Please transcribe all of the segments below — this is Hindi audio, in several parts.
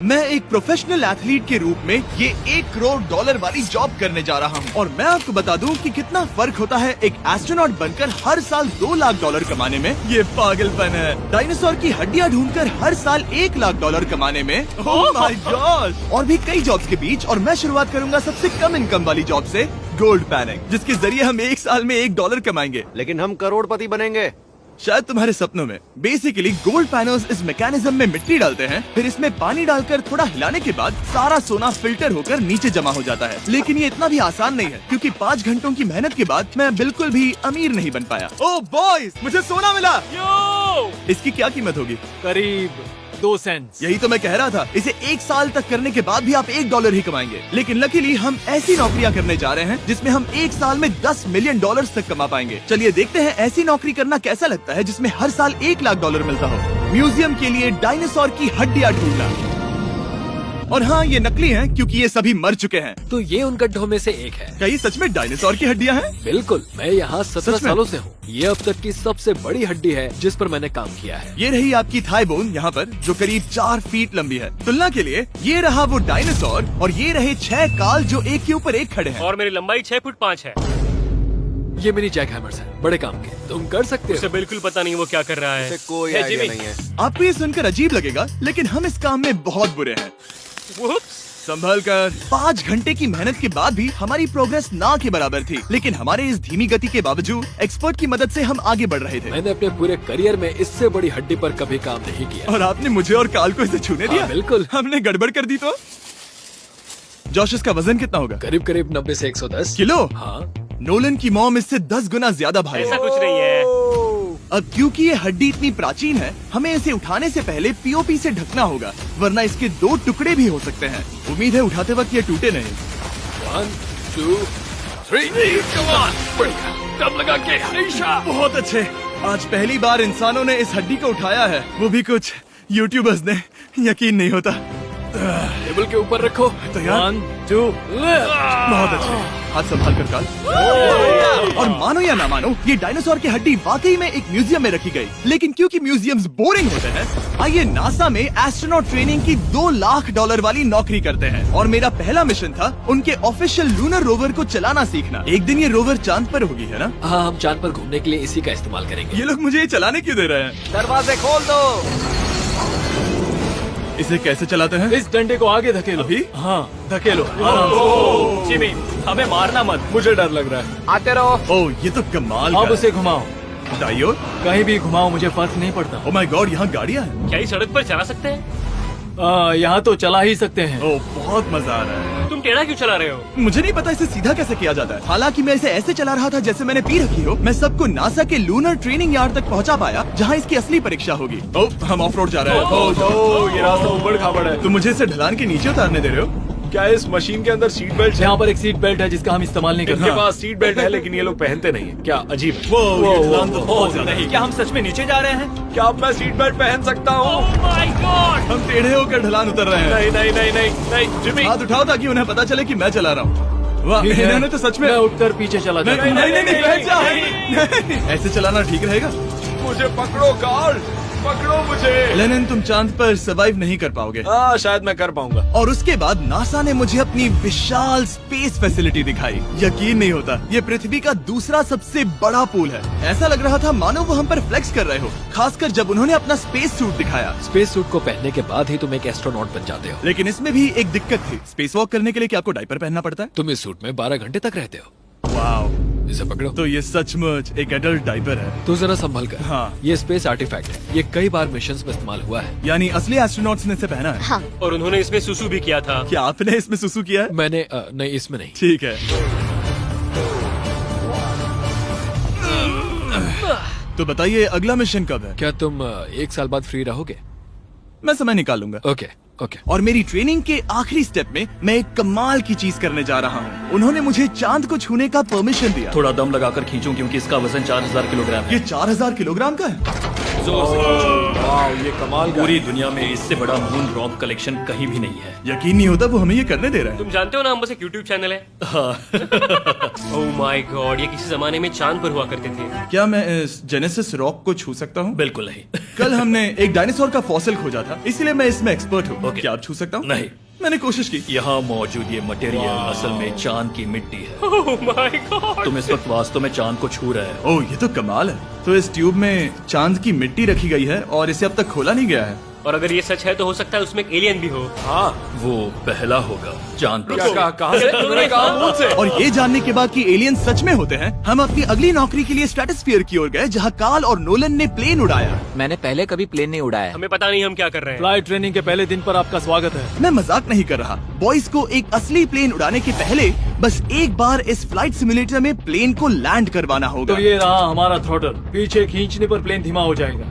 मैं एक प्रोफेशनल एथलीट के रूप में ये $1 करोड़ वाली जॉब करने जा रहा हूँ और मैं आपको बता दूँ कि कितना फर्क होता है एक एस्ट्रोनॉट बनकर हर साल $2 लाख कमाने में। ये पागलपन है। डायनासोर की हड्डियाँ ढूंढकर हर साल $1 लाख कमाने में। Oh my God. और भी कई जॉब्स के बीच और मैं शुरुआत करूंगा सबसे कम इनकम वाली जॉब से, गोल्ड पैनिंग, जिसके जरिए हम एक साल में $1 कमाएंगे। लेकिन हम करोड़पति बनेंगे शायद तुम्हारे सपनों में। बेसिकली गोल्ड पैनर्स इस मैकेनिज्म में मिट्टी डालते हैं, फिर इसमें पानी डालकर थोड़ा हिलाने के बाद सारा सोना फिल्टर होकर नीचे जमा हो जाता है। लेकिन ये इतना भी आसान नहीं है, क्योंकि 5 घंटों की मेहनत के बाद मैं बिल्कुल भी अमीर नहीं बन पाया। ओह बॉयज, मुझे सोना मिला। यो! इसकी क्या कीमत होगी? करीब 2 सेंट्स। यही तो मैं कह रहा था। इसे 1 साल तक करने के बाद भी आप $1 ही कमाएंगे। लेकिन लकीली हम ऐसी नौकरियां करने जा रहे हैं जिसमें हम 1 साल में $10 मिलियन तक कमा पाएंगे। चलिए देखते हैं ऐसी नौकरी करना कैसा लगता है जिसमें हर साल $1 लाख मिलता हो। म्यूजियम के लिए डायनासोर की हड्डियां ढूंढना। और हाँ, ये नकली हैं क्योंकि ये सभी मर चुके हैं। तो ये उन गड्ढों में से एक है। क्या ये सच में डायनासोर की हड्डियां हैं? बिल्कुल, मैं यहाँ 17 सच में? सालों से हूँ। ये अब तक की सबसे बड़ी हड्डी है जिस पर मैंने काम किया है। ये रही आपकी थाई बोन यहाँ पर, जो करीब 4 फीट लंबी है। तुलना के लिए ये रहा वो डायनासोर और ये रहे 6 काल जो एक के ऊपर एक खड़े हैं। और मेरी लंबाई 6 फुट 5 है। ये मेरी जैक हैमर्स है, बड़े काम के। तुम कर सकते उसे हो। बिल्कुल पता नहीं वो क्या कर रहा है। उसे कोई है, आइडिया जिमी। नहीं है। आपको ये सुनकर अजीब लगेगा, लेकिन हम इस काम में बहुत बुरे हैं। Whoops! संभल कर। 5 घंटे की मेहनत के बाद भी हमारी प्रोग्रेस ना के बराबर थी, लेकिन हमारे इस धीमी गति के बावजूद एक्सपर्ट की मदद से हम आगे बढ़ रहे थे। मैंने अपने पूरे करियर में इससे बड़ी हड्डी पर कभी काम नहीं किया। और आपने मुझे और काल को इसे छूने दिया? हाँ, बिल्कुल। हमने गड़बड़ कर दी तो? जोश, इसका वजन कितना होगा? करीब करीब 90 से 110 किलो? हाँ। नोलन की मॉम इससे 10 गुना ज्यादा भारी ऐसा है। कुछ नहीं है। अब क्योंकि ये हड्डी इतनी प्राचीन है, हमें इसे उठाने से पहले पीओपी से ढकना होगा, वरना इसके 2 टुकड़े भी हो सकते हैं। उम्मीद है उठाते वक्त ये टूटे नहीं। 1 2 3 come on! बढ़िया, दम लगा के हमेशा। बहुत अच्छे। आज पहली बार इंसानों ने इस हड्डी को उठाया है, वो भी कुछ यूट्यूबर्स ने। यकीन नहीं होता। टेबल के ऊपर रखो। तैयार? 1 2 बहुत अच्छे। हाथ संभाल कर काल। और मानो या ना मानो, ये डायनासोर की हड्डी वाकई में एक म्यूजियम में रखी गई। लेकिन क्योंकि म्यूजियम्स बोरिंग होते हैं, आइए नासा में एस्ट्रोनॉट ट्रेनिंग की $2 लाख वाली नौकरी करते हैं। और मेरा पहला मिशन था उनके ऑफिशियल लूनर रोवर को चलाना सीखना। एक दिन ये रोवर चांद पर होगी, है ना? हाँ, हम चांद पर घूमने के लिए इसी का इस्तेमाल करेंगे। ये लोग मुझे ये चलाने क्यों दे रहे हैं? दरवाजे खोल दो। इसे कैसे चलाते हैं? इस डंडे को आगे धकेलो। अभी? हाँ, धकेलो आराम से। जिमी, हमें मारना मत। मुझे डर लग रहा है। आते रहो। ओह, ये तो कमाल अब का उसे घुमाओ। है। दाईं ओर? कहीं भी घुमाओ, मुझे फर्क नहीं पड़ता। ओह माय गॉड, यहाँ गाड़ियाँ हैं। क्या इस सड़क पर चला सकते हैं? यहाँ तो चला ही सकते हैं। ओह, बहुत मजा आ रहा है। तुम टेढ़ा क्यों चला रहे हो? मुझे नहीं पता इसे सीधा कैसे किया जाता है। हालांकि मैं इसे ऐसे चला रहा था जैसे मैंने पी रखी हो। मैं सबको नासा के लूनर ट्रेनिंग यार्ड तक पहुंचा पाया, जहां इसकी असली परीक्षा होगी। ओह, हम ऑफ रोड जा रहे हैं। ओह, ये रास्ता ऊबड़ खाबड़ है। तुम मुझे इसे ढलान के नीचे उतारने दे रहे हो? क्या इस मशीन के अंदर सीट बेल्ट है? यहाँ पर एक सीट बेल्ट है जिसका हम इस्तेमाल नहीं करते। इनके पास सीट बेल्ट है लेकिन ये लोग पहनते नहीं है। क्या अजीब है। वो, ये ढलान तो बहुत ज्यादा है। क्या हम सच में नीचे जा रहे हैं? क्या अब मैं सीट बेल्ट पहन सकता हूँ? Oh my God! हम टेढ़े होकर ढलान उतर रहे हैं। नहीं नहीं नहीं नहीं नहीं, जिमी। हाथ उठाओ ताकि उन्हें पता चले कि मैं चला रहा हूँ। वाह, ठीक है। इन्होंने तो सच में। मैं उठकर पीछे चला नहीं जाता नहीं नहीं, बैठ जा। नहीं, ऐसे चलाना ठीक रहेगा? मुझे पकड़ो कार्ल, पकड़ो मुझे। लेनिन, तुम चांद पर सर्वाइव नहीं कर पाओगे। हाँ, शायद मैं कर पाऊंगा। और उसके बाद नासा ने मुझे अपनी विशाल स्पेस फैसिलिटी दिखाई। यकीन नहीं होता, ये पृथ्वी का दूसरा सबसे बड़ा पूल है। ऐसा लग रहा था मानो वो हम पर फ्लेक्स कर रहे हो, खासकर जब उन्होंने अपना स्पेस सूट दिखाया। स्पेस सूट को पहनने के बाद ही तुम एक एस्ट्रोनॉट बन जाते हो। लेकिन इसमें भी एक दिक्कत थी। स्पेस वॉक करने के लिए क्या आपको डायपर पहनना पड़ता है? तुम इस सूट में 12 घंटे तक रहते हो। वाओ, इसे पकड़ो। तो ये सचमुच एक एडल्ट डायपर है। तो जरा संभल कर। हाँ। ये स्पेस आर्टिफैक्ट है। ये कई बार मिशंस में इस्तेमाल हुआ है। यानी असली एस्ट्रोनॉट्स ने इसे पहना है? हाँ। और उन्होंने इसमें सुसु भी किया था। क्या आपने इसमें सुसु किया है? मैंने नहीं, इसमें नहीं। ठीक है। तो बताइए अगला मिशन कब है? क्या तुम 1 साल बाद फ्री रहोगे? मैं समय निकाल लूंगा। Okay okay. और मेरी ट्रेनिंग के आखिरी स्टेप में मैं एक कमाल की चीज करने जा रहा हूँ। उन्होंने मुझे चांद को छूने का परमिशन दिया। थोड़ा दम लगाकर खींचूं क्योंकि इसका वजन 4000 किलोग्राम है। ये 4000 किलोग्राम का है। जोर से। वाह, ये कमाल का पूरी दुनिया में इससे बड़ा मून रॉक कलेक्शन कहीं भी नहीं है। यकीन नहीं होता वो हमें ये करने दे रहा है। तुम जानते हो ना हम बस एक यूट्यूब चैनल है। ओह माय गॉड, ये किसी जमाने में चांद पर हुआ करते थे। क्या मैं इस जेनेसिस रॉक को छू सकता हूँ? बिल्कुल नहीं। कल हमने एक डायनासोर का फॉसिल खोजा था, इसलिए मैं इसमें एक्सपर्ट हूँ। Okay. क्या आप छू सकता हूँ? नहीं। मैंने कोशिश की। यहाँ मौजूद ये मटेरियल असल में चांद की मिट्टी है। Oh my God. तुम इस वक्त वास्तव में चांद को छू रहे हो। ओह, ये तो कमाल है। तो इस ट्यूब में चांद की मिट्टी रखी गई है और इसे अब तक खोला नहीं गया है। और अगर ये सच है तो हो सकता है उसमें एक एलियन भी हो। हाँ, वो पहला होगा चांद पर। कहाँ से तुमने कहा मुंह से? और ये जानने के बाद कि एलियन सच में होते हैं, हम अपनी अगली नौकरी के लिए स्ट्रेटोस्फीयर की ओर गए, जहाँ कार्ल और नोलन ने प्लेन उड़ाया। मैंने पहले कभी प्लेन नहीं उड़ाया। हमें पता नहीं हम क्या कर रहे हैं। फ्लाइट ट्रेनिंग के पहले दिन पर आपका स्वागत है। मैं मजाक नहीं कर रहा। बॉयज को एक असली प्लेन उड़ाने के पहले बस एक बार इस फ्लाइट सिमुलेटर में प्लेन को लैंड करवाना होगा। तो ये रहा हमारा थ्रॉटल। पीछे खींचने पर प्लेन धीमा हो जाएगा।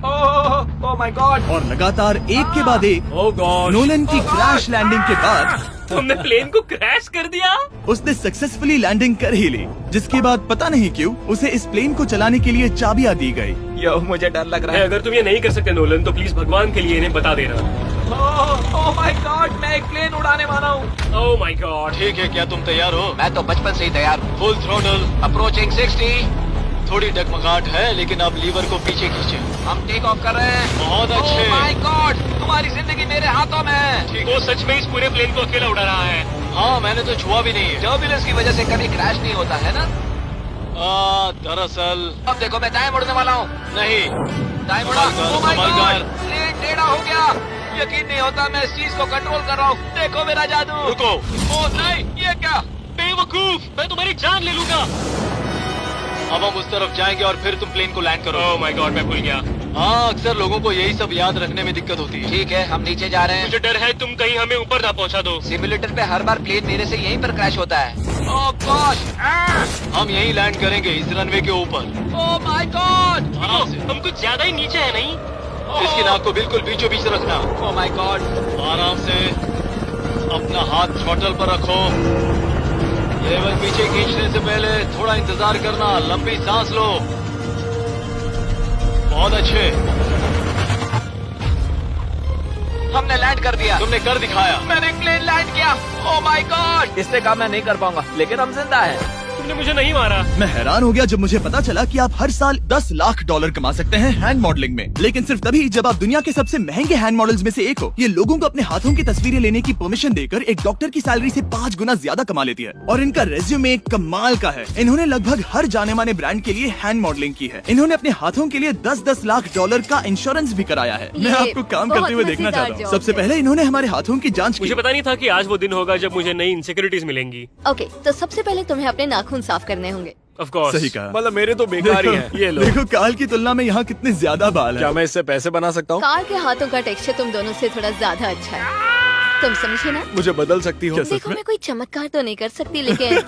Oh my God. और लगातार एक के बाद एक ओह गॉड। नोलन की क्रैश लैंडिंग के बाद तुमने प्लेन को क्रैश कर दिया। उसने सक्सेसफुली लैंडिंग कर ही ली, जिसके बाद पता नहीं क्यों उसे इस प्लेन को चलाने के लिए चाबियां दी गई। यो, मुझे डर लग रहा है। अगर तुम ये नहीं कर सकते नोलन तो प्लीज भगवान के लिए इन्हें बता देना। ओह माय गॉड, मैं एक प्लेन उड़ाने वाला हूँ। Oh my God. ठीक है, क्या तुम तैयार हो? मैं तो बचपन से ही तैयार हूँ। Full throttle. अप्रोचिंग 60। थोड़ी डगमगाहट है, लेकिन अब लीवर को पीछे खींचे। हम टेक ऑफ कर रहे हैं। बहुत अच्छे। ओह माय गॉड, तुम्हारी जिंदगी मेरे हाथों में है। वो सच में इस पूरे प्लेन को अकेला उड़ा रहा है। हाँ, मैंने तो छुआ भी नहीं है। टर्बुलेंस की वजह से कभी क्रैश नहीं होता है ना। दरअसल अब देखो, मैं दाएं मुड़ने वाला हूँ। नहीं। दाएं मुड़ा। ओह माय कमाल गॉड, प्लेन टेढ़ा हो गया। यकीन नहीं होता, मैं इस चीज को कंट्रोल कर रहा हूँ। देखो मेरा जादू। रुको। ओह नहीं, ये क्या? बेवकूफ, मैं तुम्हारी जान ले लूंगा। अब हम उस तरफ जाएंगे और फिर तुम प्लेन को लैंड करो। ओह माय गॉड, मैं भूल गया। हाँ, अक्सर लोगों को यही सब याद रखने में दिक्कत होती है। ठीक है, हम नीचे जा रहे हैं। मुझे डर है तुम कहीं हमें ऊपर ना पहुंचा दो। सिमुलेटर पे हर बार प्लेन मेरे से यहीं पर क्रैश होता है। ओह गॉश। हम यहीं लैंड करेंगे, इस रनवे के ऊपर। Oh my God. आराम से। हम कुछ ज्यादा ही नीचे है नहीं? इसकी नाक को बिल्कुल बीचों बीच रखना। Oh my God. आराम से। अपना हाथ थ्रॉटल पर रखो। लेवल पीछे खींचने से पहले थोड़ा इंतजार करना। लंबी सांस लो। बहुत अच्छे। हमने लैंड कर दिया। तुमने कर दिखाया। मैंने प्लेन लैंड किया। Oh my God. इससे काम मैं नहीं कर पाऊंगा, लेकिन हम जिंदा हैं। तुमने मुझे नहीं मारा। मैं हैरान हो गया जब मुझे पता चला कि आप हर साल 10 लाख डॉलर कमा सकते हैं हैंड मॉडलिंग में, लेकिन सिर्फ तभी जब आप दुनिया के सबसे महंगे हैंड मॉडल्स में से एक हो। ये लोगों को अपने हाथों की तस्वीरें लेने की परमिशन देकर एक डॉक्टर की सैलरी से 5 गुना ज्यादा कमा लेती है। और इनका रेज्यूमे कमाल का है। इन्होंने लगभग हर जाने माने ब्रांड के लिए हैंड मॉडलिंग की है। इन्होंने अपने हाथों के लिए 10-10 लाख डॉलर का इंश्योरेंस भी कराया है। मैं ये आपको काम करते हुए बहुत देखना मजेदार चाहता हूँ। जॉब सबसे है। पहले इन्होंने हमारे हाथों की जाँच मुझे की। पता नहीं था कि आज वो दिन होगा जब मुझे नई इनसिक्योरिटीज मिलेंगी। ओके, तो सबसे पहले तुम्हें अपने नाखून साफ करने होंगे। Of course. सही कहा। मतलब मेरे तो बेकार ही हैं। ये लो। देखो काल की तुलना में यहाँ कितने ज्यादा बाल क्या हैं। मैं इससे पैसे बना सकता हूँ? कार के हाथों का टेक्सचर तुम दोनों से थोड़ा ज्यादा अच्छा है। तुम समझे ना? मुझे बदल सकती हो? सच देखो, में? मैं कोई चमत्कार तो नहीं कर सकती, लेकिन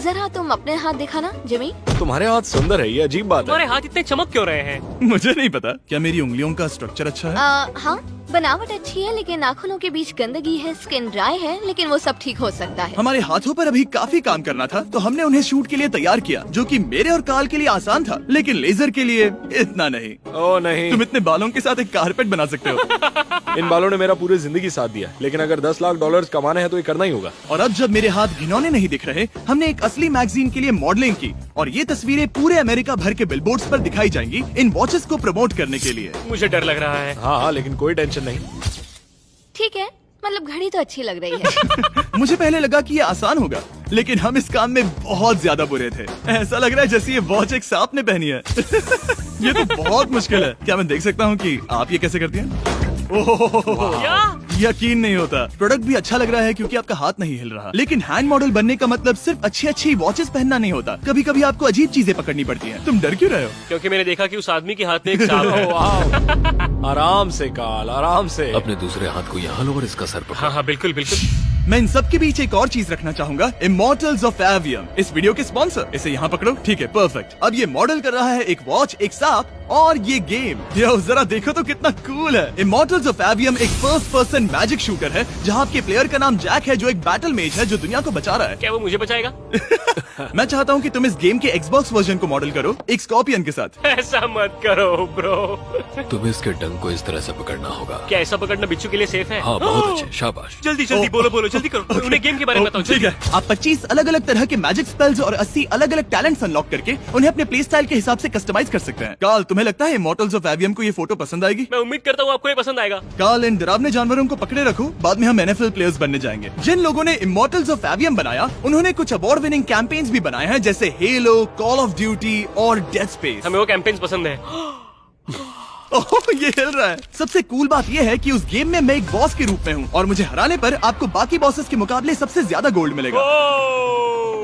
जरा तुम अपने हाथ दिखाना जिमी। तुम्हारे हाथ सुंदर है, ये अजीब बात तुम्हारे है। हाथ इतने चमक क्यों रहे हैं? मुझे नहीं पता। क्या मेरी उंगलियों का स्ट्रक्चर अच्छा है? हाँ, बनावट अच्छी है, लेकिन नाखूनों के बीच गंदगी है, स्किन ड्राई है, लेकिन वो सब ठीक हो सकता है। हमारे हाथों पर अभी काफी काम करना था, तो हमने उन्हें शूट के लिए तैयार किया, जो कि मेरे और काल के लिए आसान था, लेकिन लेजर के लिए इतना नहीं। ओह नहीं। तुम इतने बालों के साथ एक कारपेट बना सकते हो। इन बालों ने मेरा पूरी जिंदगी साथ दिया, लेकिन अगर 10 लाख डॉलर कमाने हैं तो ये करना ही होगा। और अब जब मेरे हाथ घिनौने नहीं दिख रहे, हमने एक असली मैगजीन के लिए मॉडलिंग की, और ये तस्वीरें पूरे अमेरिका भर के बिलबोर्ड्स पर दिखाई जाएंगी इन वॉचेस को प्रमोट करने के लिए। मुझे डर लग रहा है। हाँ, लेकिन कोई टेंशन नहीं। ठीक है, मतलब घड़ी तो अच्छी लग रही है। मुझे पहले लगा कि ये आसान होगा, लेकिन हम इस काम में बहुत ज्यादा बुरे थे। ऐसा लग रहा है जैसे ये वॉच एक सांप ने पहनी है। ये तो बहुत मुश्किल है। क्या मैं देख सकता हूँ कि आप ये कैसे करती हैं? ओह, क्या? यकीन नहीं होता। प्रोडक्ट भी अच्छा लग रहा है क्योंकि आपका हाथ नहीं हिल रहा, लेकिन हैंड मॉडल बनने का मतलब सिर्फ अच्छी वॉचेस पहनना नहीं होता। कभी कभी आपको अजीब चीजें पकड़नी पड़ती हैं। तुम डर क्यों रहे हो? क्योंकि मैंने देखा कि उस आदमी के हाथ में एक सांप है। वाह। आराम से काल, आराम से। अपने दूसरे हाथ को यहाँ लो और इसका सर पकड़ो। हाँ हाँ, बिल्कुल बिल्कुल। मैं इन सब के बीच एक और चीज रखना चाहूंगा, इमॉर्टल्स ऑफ एवियम, इस वीडियो के स्पॉन्सर। इसे यहाँ पकड़ो। ठीक है, परफेक्ट। अब ये मॉडल कर रहा है एक वॉच, एक सांप और ये गेम। यो, जरा देखो तो कितना कूल है। इमॉर्टल्स ऑफ एवियम एक फर्स्ट पर्सन मैजिक शूटर है, जहाँ आपके प्लेयर का नाम जैक है, जो एक बैटल मेज है जो दुनिया को बचा रहा है। क्या वो मुझे बचाएगा? मैं चाहता हूँ कि तुम इस गेम के Xbox वर्जन को मॉडल करो एक स्कॉर्पियन के साथ। ऐसा मत करो ब्रो। तुम्हें इसके डंक को इस तरह से पकड़ना होगा। क्या ऐसा पकड़ना बिच्छू के लिए सेफ है? हाँ, बहुत अच्छे, शाबाश। जल्दी जल्दी बोलो जल्दी करो। उन्हें गेम के बारे में बताओ। ठीक है, आप 25 अलग अलग तरह के मैजिक स्पेल्स और 80 अलग अलग टैलेंट्स अनलॉक करके उन्हें अपने प्ले स्टाइल के हिसाब से कस्टमाइज कर सकते हैं। कार्ल, तुम्हें लगता है इमॉर्टल्स ऑफ एवियम को ये फोटो पसंद आएगी? मैं उम्मीद करता हूँ आपको ये पसंद आएगा। कार्ल, इन डरावने जानवरों को पकड़े रखो, बाद में हम NFL प्लेयर्स बनने जाएंगे। जिन लोगों ने इमॉर्टल्स ऑफ एवियम बनाया उन्होंने कुछ अवार्ड विनिंग कैंपेन्स भी बनाए हैं, जैसे हेलो, कॉल ऑफ ड्यूटी और डेड स्पेस। हमें वो कैंपेन्स पसंद है। ओह, ये हिल रहा है। सबसे कूल बात ये है कि उस गेम में मैं एक बॉस के रूप में हूँ और मुझे हराने पर आपको बाकी बॉसेस के मुकाबले सबसे ज्यादा गोल्ड मिलेगा।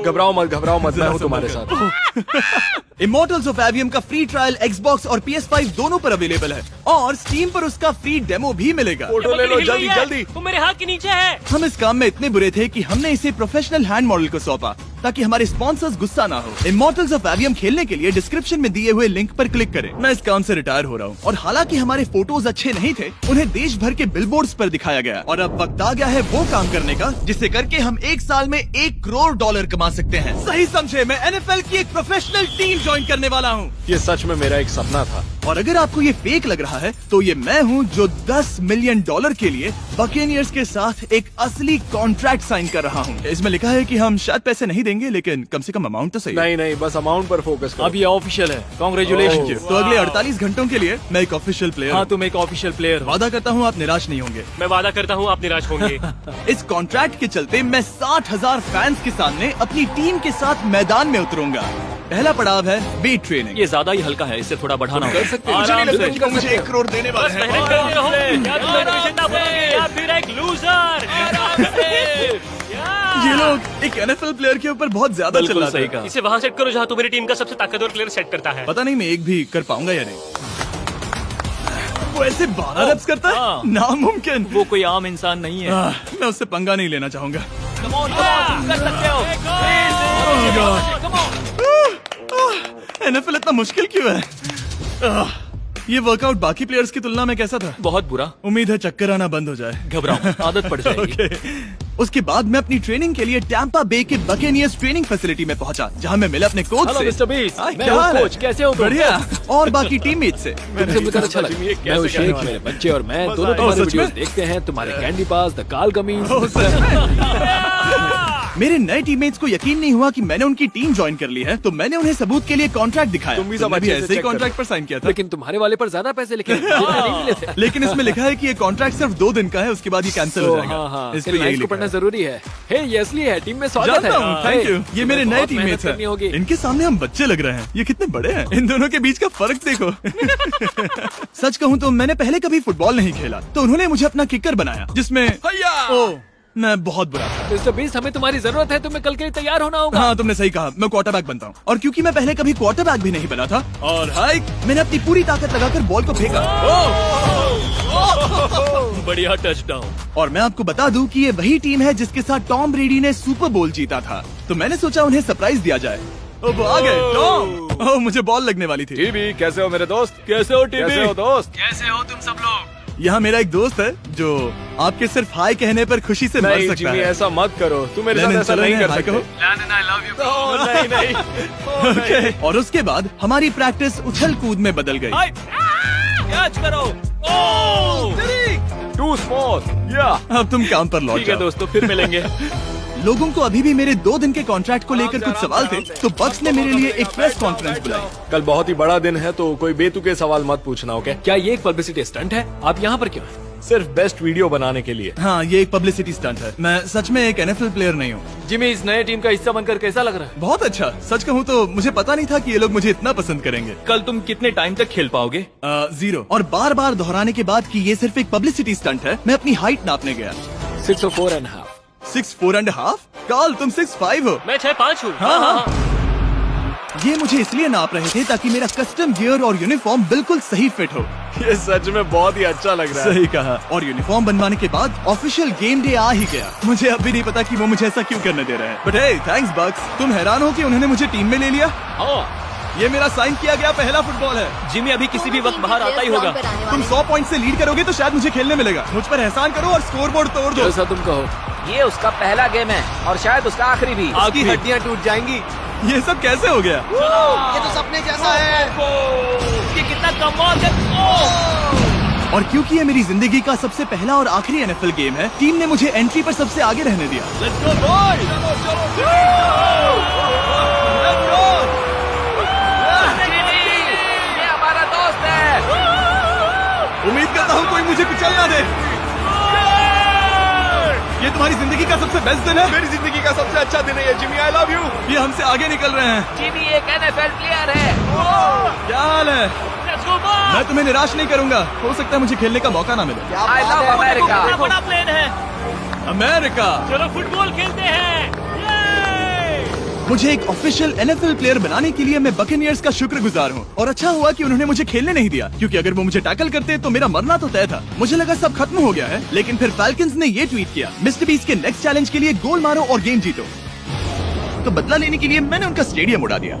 घबराओ मत, मैं हूँ तुम्हारे साथ। इमॉर्टल्स ऑफ एवियम का फ्री ट्रायल Xbox और PS5 दोनों पर अवेलेबल है और Steam पर उसका फ्री डेमो भी मिलेगा। फोटो ले लो जल्दी। वो मेरे हाथ के नीचे है। हम इस काम में इतने बुरे थे कि हमने इसे प्रोफेशनल हैंड मॉडल को सौंपा ताकि हमारे स्पॉन्सर्स गुस्सा ना हो। इमॉर्टल्स ऑफ एवियम खेलने के लिए डिस्क्रिप्शन में दिए हुए लिंक पर क्लिक करें। मैं इस काम से रिटायर हो रहा हूँ और हालांकि हमारे फोटोज अच्छे नहीं थे, उन्हें देश भर के बिलबोर्ड्स पर दिखाया गया और अब वक्त आ गया है वो काम करने का जिसे करके हम एक साल में $1 करोड़ कमा सकते हैं। सही समझे, मैं NFL की एक प्रोफेशनल टीम ज्वाइन करने वाला हूँ। ये सच में मेरा एक सपना था। और अगर आपको ये फेक लग रहा है तो ये मैं हूँ जो $10 मिलियन के लिए बकेनियर्स के साथ एक असली कॉन्ट्रैक्ट साइन कर रहा हूँ। इसमें लिखा है कि हम शायद पैसे नहीं देंगे, लेकिन कम से कम अमाउंट तो सही है। नहीं, बस अमाउंट पर फोकस करो। अब ये ऑफिशियल है। कांग्रेचुलेशन। तो अगले 48 घंटों के लिए मैं एक ऑफिशियल प्लेयर हाँ, तुम एक ऑफिशियल प्लेयर हो। वादा करता हूँ आप निराश नहीं होंगे। मैं वादा करता हूँ आप निराश होंगे। इस कॉन्ट्रैक्ट के चलते मैं 60,000 फैंस के सामने अपनी टीम के साथ मैदान में उतरूंगा। पहला पड़ाव है वेट ट्रेनिंग। ये ज्यादा ही हल्का है, इसे थोड़ा बढ़ाना होगा। कर सकते हैं। मुझे नहीं लगता कि वो मुझे सकते 1 करोड़ देने वाले हैं। मेहनत करते रहो। या तुम मेरे पीछे ना पड़ोगे या फिर एक लूजर। ये लोग एक NFL प्लेयर के ऊपर बहुत ज्यादा बिल्कुल चिल्लाते सही हैं। कहा। इसे वहाँ सेट करो जहाँ तुम्हारी टीम का सबसे ताकतवर प्लेयर सेट करता है। पता नहीं मैं एक भी कर पाऊंगा या नहीं। वो ऐसे 12 reps करता है, हाँ। नामुमकिन। वो कोई आम इंसान नहीं है। मैं उससे पंगा नहीं लेना चाहूंगा। तुम कर सकते हो। NFL इतना मुश्किल क्यों है? ये वर्कआउट बाकी प्लेयर्स की तुलना में कैसा था? बहुत बुरा। उम्मीद है चक्कर आना बंद हो जाए। घबराओ, आदत पड़ जाएगी। ओके। उसके बाद मैं अपनी ट्रेनिंग के लिए टैंपा बे के बकेनियर्स ट्रेनिंग फैसिलिटी में पहुंचा, जहाँ मैं मिला अपने कोच हेलो से। मिस्टर बीस्ट, हाय, मैं क्या हूँ हाल है? कोच, कैसे हो तुम? बढ़िया। और बाकी टीममेट से। तुमसे मिलकर अच्छा लगा। मैं हूँ शेख, मेरे बच्चे और मैं दोनों तुम्हारे सच में? वीडियोस देखते हैं। तुम्हारे कैंडी पास, द काल कमीज। ओह, सच में? मेरे नए टीममेट्स को यकीन नहीं हुआ कि मैंने उनकी टीम ज्वाइन कर ली है, तो मैंने उन्हें सबूत के लिए कॉन्ट्रैक्ट दिखाया। तुम भी सब तुमने अच्छे से ऐसे ही check कॉन्ट्रैक्ट करो। पर साइन किया था। लेकिन तुम्हारे वाले पर ज्यादा पैसे लिखे नहीं मिले थे। लेकिन इसमें लिखा है कि ये कॉन्ट्रैक्ट सिर्फ 2 दिन का है, उसके बाद ये कैंसिल हो जाएगा। हाँ, इस पे इन यही लाइन्स को लिखा पढ़ना है। जरूरी है। हे, ये असली है, टीम में स्वागत है। जानता हूँ, थैंक यू। ये मेरे नए बहुत टीममेट्स मेहनत करनी होगी। हैं। इनके सामने हम बच्चे लग रहे हैं। ये कितने बड़े हैं। इन दोनों के बीच का फर्क देखो। सच कहूँ तो मैंने पहले कभी फुटबॉल नहीं खेला, तो उन्होंने मुझे अपना किकर बनाया, जिसमें ओह, मैं बहुत बुरा था। मिस्टर बीस्ट, हमें तुम्हारी जरूरत है। तुम्हें कल के लिए तैयार होना होगा। हाँ, तुमने सही कहा। मैं क्वार्टरबैक बनता हूँ और क्योंकि मैं पहले कभी क्वार्टरबैक भी नहीं बना था और हाइक, मैंने अपनी पूरी ताकत लगाकर बॉल को फेंका। बढ़िया टचडाउन। और मैं आपको बता दूं कि ये वही टीम है जिसके साथ टॉम ब्रेडी ने सुपर बोल जीता था, तो मैंने सोचा उन्हें सरप्राइज दिया जाए। ओ, वो आ गए टॉम। ओह, मुझे बॉल लगने वाली थी। टीबी, कैसे हो मेरे दोस्त? कैसे हो टीबी? कैसे हो दोस्त? कैसे हो तुम सब लोग? यहाँ मेरा एक दोस्त है जो आपके सिर्फ हाय कहने पर खुशी से मर नहीं सकता जिमी, है। ऐसा मत करो। तुम मेरे साथ लेनिन, ऐसा चलो नहीं इन्हें कर हाय सकते। कहो। Landon, I love you. Oh, नहीं। ओके। और उसके बाद हमारी प्रैक्टिस उछल कूद में बदल गई। कैच करो। Too small. या अब तुम काम पर लौट ठीक है जाओ। दोस्तों, फिर मिलेंगे। लोगों को अभी भी मेरे 2 दिन के कॉन्ट्रैक्ट को लेकर कुछ सवाल थे, तो बक्स ने मेरे लिए एक प्रेस कॉन्फ्रेंस बुलाई। कल बहुत ही बड़ा दिन है, तो कोई बेतुके सवाल मत पूछना, ओके? क्या ये एक पब्लिसिटी स्टंट है? आप यहाँ पर क्यों हैं? सिर्फ बेस्ट वीडियो बनाने के लिए। हाँ, ये एक पब्लिसिटी स्टंट है। मैं सच में एक NFL प्लेयर नहीं हूँ। जिमी, इस नए टीम का हिस्सा बनकर कैसा लग रहा है? बहुत अच्छा। सच कहूँ तो मुझे पता नहीं था कि ये लोग मुझे इतना पसंद करेंगे। कल तुम कितने टाइम तक खेल पाओगे? 0। और बार बार दोहराने के बाद कि ये सिर्फ एक पब्लिसिटी स्टंट है, मैं अपनी हाइट नापने गया। 6'4.5". 6'4.5"? कार्ल, तुम 6'5" हो। मैं 6'5" हूँ। हाँ। ये मुझे इसलिए नाप रहे थे ताकि मेरा कस्टम गियर और यूनिफॉर्म बिल्कुल सही फिट हो। ये सच में बहुत ही अच्छा लग रहा है। सही कहा। और यूनिफॉर्म बनवाने के बाद ऑफिशियल गेम डे आ ही गया। मुझे अब भी नहीं पता कि वो मुझे ऐसा क्यों करने दे रहे हैं। बट हे, थैंक्स बक्स। तुम हैरान हो कि उन्होंने मुझे टीम में ले लिया? ये मेरा साइन किया गया पहला फुटबॉल है। जिमी अभी किसी भी वक्त बाहर आता ही होगा। तुम 100 पॉइंट से लीड करोगे तो शायद मुझे खेलने मिलेगा। मुझ पर एहसान करो और स्कोर बोर्ड तोड़ दो। जैसा तुम कहो। ये उसका पहला गेम है और शायद उसका आखिरी भी। आपकी हड्डियां टूट जाएंगी। ये सब कैसे हो गया? ये तो सपने जैसा है। ये कितना कमाल है। और क्योंकि ये मेरी जिंदगी का सबसे पहला और आखिरी एनएफएल गेम है, टीम ने मुझे एंट्री पर सबसे आगे रहने दिया। ये हमारा दोस्त है। उम्मीद करता हूँ कोई मुझे कुचल ना दे। ये तुम्हारी जिंदगी का सबसे बेस्ट दिन है। मेरी जिंदगी का सबसे अच्छा दिन है ये, जिमी। I love you. ये हमसे आगे निकल रहे हैं। जिमी एक एनएफएल प्लेयर है। क्या हाल है? मैं तुम्हें निराश नहीं करूंगा। हो सकता है मुझे खेलने का मौका ना मिले। I love America. बड़ा प्लेन है। अमेरिका। चलो फुटबॉल खेलते हैं। मुझे एक ऑफिशियल एनएफएल प्लेयर बनाने के लिए मैं बकेनियर्स का शुक्रगुजार हूँ। और अच्छा हुआ कि उन्होंने मुझे खेलने नहीं दिया, क्योंकि अगर वो मुझे टैकल करते तो मेरा मरना तो तय था। मुझे लगा सब खत्म हो गया है, लेकिन फिर फैल्कन्स ने ये ट्वीट किया, मिस्टर बीस्ट के नेक्स्ट चैलेंज के लिए गोल मारो और गेम जीतो। तो बदला लेने के लिए मैंने उनका स्टेडियम उड़ा दिया।